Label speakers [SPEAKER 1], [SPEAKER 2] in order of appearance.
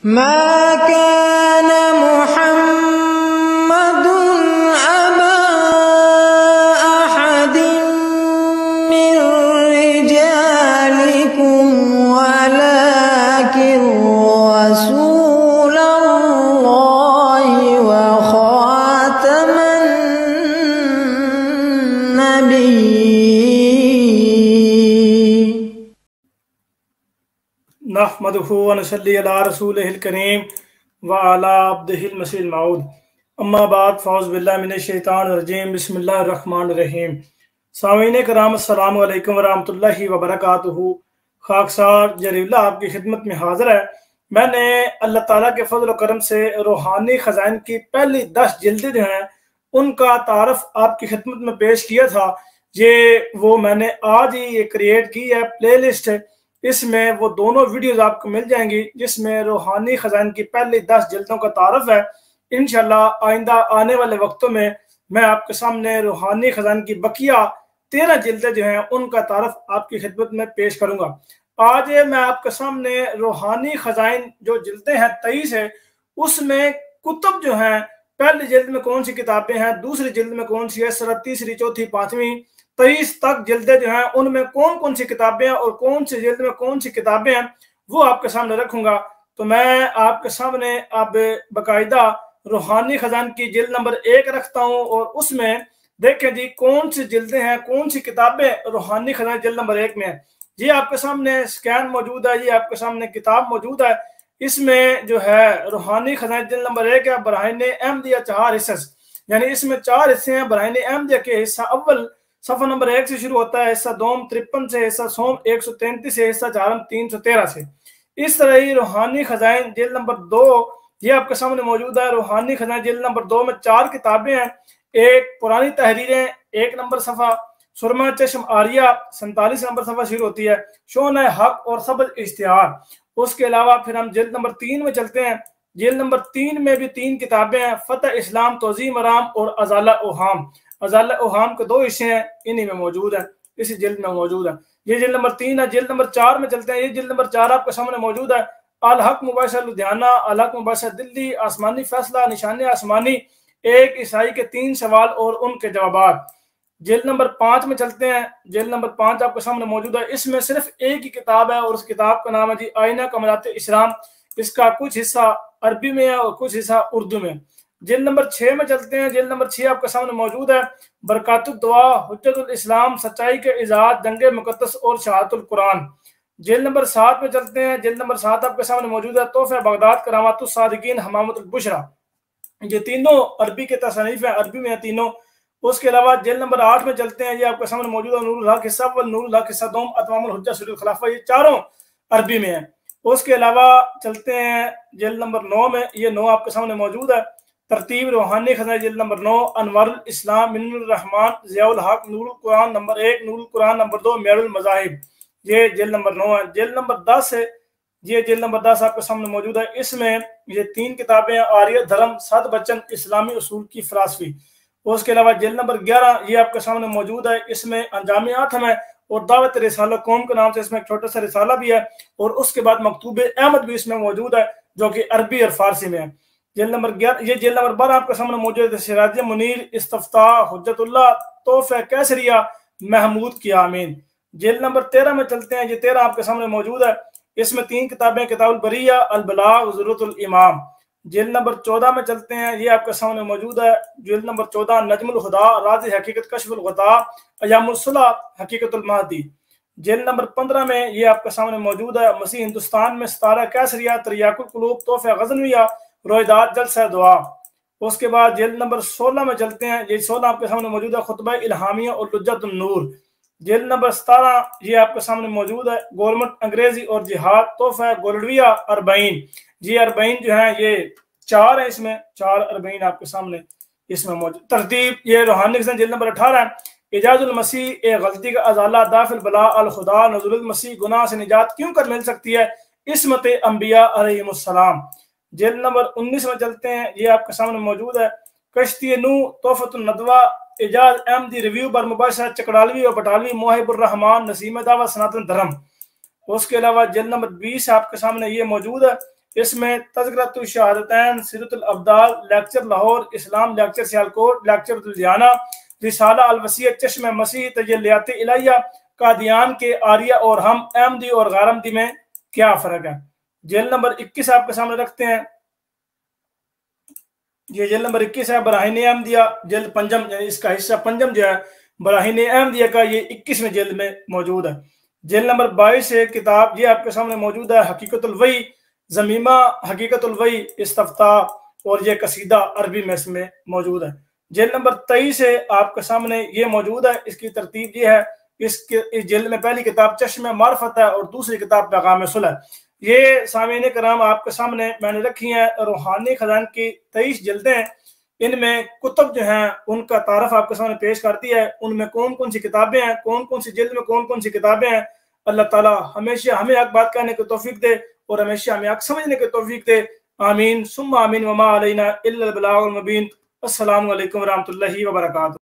[SPEAKER 1] ما كان محمد أبا أحد من رجالكم ولكن رسول الله وخاتم النبيين.
[SPEAKER 2] نحمدہ ونصلی علی رسولہ الکریم وعلی عبدہ المسیح الموعود. اما بعد فاعوذ باللہ من الشیطان الرجیم بسم اللہ الرحمن الرحیم. سامعین کرام السلام علیکم ورحمۃ اللہ وبرکاتہ. خاکسار جلیل اللہ آپ کی خدمت میں حاضر ہے. میں نے اللہ تعالیٰ کے فضل و کرم سے روحانی خزائن کی پہلی 10 جلدیں جو ہیں ان کا تعارف آپ کی خدمت میں پیش کیا تھا. وہ میں نے آج ہی یہ کریٹ کی ہے پلے لسٹ ہے. اس میں وہ دونوں ویڈیوز آپ کو مل جائیں گی جس میں روحانی خزائن کی پہلی 10 جلدوں کا تعارف ہے. انشاءاللہ آئندہ آنے والے وقتوں میں میں آپ کے سامنے روحانی خزائن کی بقیہ 13 جلدیں جو ہیں ان کا تعارف آپ کی خدمت میں پیش کروں گا. آج میں آپ کے سامنے روحانی خزائن جو جلدیں ہیں 23 ہے اس میں کتب جو ہیں پہلی جلد میں کون سی کتابیں ہیں، دوسری جلد میں کون سی ہے، تیسری چوتھی پانچویں 23 تک جلدیں جو ہیں ان میں کون کون سی کتابیں ہیں اور کون سی جلد میں کون سی کتابیں ہیں وہ آپ کے سامنے رکھوں گا. تو میں آپ کے سامنے اب باقاعدہ روحانی خزائن کی جلد نمبر 1 رکھتا ہوں اور اس میں دیکھیں جی کون سی جلدیں ہیں، کون سی کتابیں روحانی خزائن جلد نمبر 1 میں ہیں. یہ آپ کے سامنے سکین موجود ہے، یہ آپ کے سامنے کتاب موجود ہے. اس میں جو ہے روحانی خزائن جلد نمبر 1 ہے براہین احمدیہ 4 حصص، یعنی اس میں 4 حصے ہیں. براہین احمدیہ کے حصہ اول صفحہ نمبر 1 سے شروع ہوتا ہے، حصہ دوم 53 سے، حصہ سوم 133 سے، حصہ چہارم 313 سے. اس طرح ہی روحانی خزائن جلد نمبر 2 یہ آپ کے سامنے موجود ہے. روحانی خزائن جلد نمبر 2 میں 4 کتابیں ہیں. ایک پرانی تحریریں 1 نمبر صفحہ، سرمہ چشم آریہ 47 نمبر صفحہ شروع ہوتی ہے، شون حق اور سبز اشتہار. اس کے علاوہ پھر ہم جلد نمبر 3 میں چلتے ہیں. جلد نمبر 3 میں بھی 3 کتابیں ہیں، فتح اسلام توضیح مرام اور ازالہ اوہام. ازالہ اوہام کے 2 حصے ہیں، انہی میں موجود ہیں، اسی جلد میں موجود ہے. یہ جلد نمبر 3 ہے. جلد نمبر 4 میں چلتے ہیں. یہ جلد نمبر 4 آپ کے سامنے موجود ہے. الحق مباحثہ لدھیانہ، الحق مباحثہ دلی، آسمانی فیصلہ، نشان آسمانی، ایک عیسائی کے 3 سوال اور ان کے جوابات. جلد نمبر 5 میں چلتے ہیں. جلد نمبر 5 آپ کے سامنے موجود ہے. اس میں صرف ایک ہی کتاب ہے اور اس کتاب کا نام ہے جی آئینہ کمالات اسلام. اس کا کچھ حصہ عربی میں ہے اور کچھ حصہ اردو میں. جلد نمبر 6 میں چلتے ہیں. جلد نمبر 6 آپ کے سامنے موجود ہے. برکات الدعا، حجت الاسلام، سچائی کے اظہار، جنگ مقدس اور شہادت القرآن. جلد نمبر 7 میں چلتے ہیں. جلد نمبر 7 آپ کے سامنے موجود ہے. تحفہ بغداد، کرامات الصادقین، حمامت البشرا. یہ تینوں عربی کے تصانیف ہیں، عربی میں ہیں تینوں. اس کے علاوہ جلد نمبر 8 میں چلتے ہیں. یہ آپ کے سامنے موجود ہے. نور الحق حصہ اول، نور الحق حصہ دوم، اتمام الحجہ سری الخلافہ. یہ چاروں عربی میں ہیں. اس کے علاوہ چلتے ہیں جلد نمبر 9 میں. یہ 9 آپ کے سامنے موجود ہے. ترتیب روحانی خزائن جلد نمبر 9، انوار الاسلام، من الرحمان، ضیاء الحق، نور القرآن نمبر 1، نور القرآن نمبر 2، معیار المذاہب. یہ جلد نمبر 9 ہے. جلد نمبر 10 ہے. یہ جلد نمبر 10 آپ کے سامنے موجود ہے. اس میں یہ 3 کتابیں ہیں، آریہ دھرم، سد بچن، اسلامی اصول کی فلسفی. اس کے علاوہ جلد نمبر 11 یہ آپ کے سامنے موجود ہے. اس میں انجام آتم ہے اور دعوت رسالہ قوم کے نام سے اس میں ایک چھوٹا سا رسالہ بھی ہے اور اس کے بعد مکتوب احمد بھی اس میں موجود ہے جو کہ عربی اور فارسی میں ہے. جلد نمبر 11 یہ جلد نمبر 12 آپ کے سامنے موجود ہے. سراج منیر، استفتاح، حجت اللہ، تحفہ کیسریہ، محمود کی آمین. جلد نمبر 13 میں چلتے ہیں. یہ 13 آپ کے سامنے موجود ہے. اس میں 3 کتابیں، کتاب البریہ، البلاغ، ضرورت الامام. جلد نمبر 14 میں چلتے ہیں. یہ آپ کے سامنے موجود ہے. جلد نمبر 14 نجم الہدا، راز حقیقت، کشف الغطاء، ایام الصلح، حقیقت المہدی. جلد نمبر 15 میں یہ آپ کے سامنے موجود ہے. مسیح ہندوستان میں ستارہ کیسریہ، تریاق القلوب، تحفہ غزنویہ، رویداد، جلسہ دعا. اس کے بعد جلد نمبر 16 میں چلتے ہیں. یہ 16 آپ کے سامنے موجود ہے. خطبہ الہامیہ اور لجت النور. جلد نمبر 17 یہ آپ کے سامنے موجود ہے. گورنمنٹ، انگریزی اور جہاد، تحفہ گولڈویہ، 40. یہ 40 جو ہیں یہ 4 ہیں. اس میں 4 40 آپ کے سامنے اس میں موجود. ترتیب یہ روحانی خزائن جلد نمبر 18 ہے. اعجاز المسیح، ایک غلطی کا ازالہ، دافع البلاء، الخدا، نزول المسیح، گناہ سے نجات کیوں کر مل سکتی ہے، عصمت انبیاء علیہم السلام. جلد نمبر 19 میں چلتے ہیں. یہ آپ کے سامنے موجود ہے. کشتی نو، تحفۃ الندوہ، اعجاز احمدی، ریویو بر مباحثہ چکڑالوی اور بٹالوی، موہب الرحمان، نسیم دعوت، سناتن دھرم. اس کے علاوہ جلد نمبر 20 آپ کے سامنے یہ موجود ہے. اس میں تذکرۃ الشہادتین، سیرت الابدال، لیکچر لاہور، اسلام لیکچر سیالکوٹ، لیکچر لدھیانہ، رسالہ الوسیۃ، چشمہ مسیح، تجلیات الہیہ، قادیان کے آریہ اور ہم، احمدی اور غیر احمدی میں کیا فرق ہے۔ جلد نمبر 21 آپ کے سامنے رکھتے ہیں، یہ جلد نمبر 21 ہے، براہین احمدیہ، جلد پنجم، یعنی اس کا حصہ پنجم جو ہے براہین احمدیہ کا، یہ 21ویں جلد میں موجود ہے۔ جلد نمبر 22 ہے کتاب، یہ آپ کے سامنے موجود ہے، حقیقت الوحی، زمیمہ حقیقت الوحی، استفتاء، اور یہ قصیدہ عربی میں اس میں موجود ہے۔ جلد نمبر 23 ہے آپ کے سامنے یہ موجود ہے، اس کی ترتیب یہ ہے، اس جلد میں پہلی کتاب چشمہ معرفت ہے اور دوسری کتاب پیغام صلح۔ یہ سامعین کرام آپ کے سامنے میں نے رکھی ہیں روحانی خزائن کی 23 جلدیں، ان میں کتب جو ہیں ان کا تعارف آپ کے سامنے پیش کرتی ہے، ان میں کون کون سی کتابیں ہیں، کون کون سی جلد میں کون کون سی کتابیں ہیں۔ اللہ تعالیٰ ہمیشہ ہمیں حق بات کرنے کی توفیق دے اور ہمیشہ ہمیں حق سمجھنے کی توفیق دے، آمین ثم آمین، وما علینا الا البلاغ المبین۔ السلام علیکم ورحمۃ اللہ وبرکاتہ۔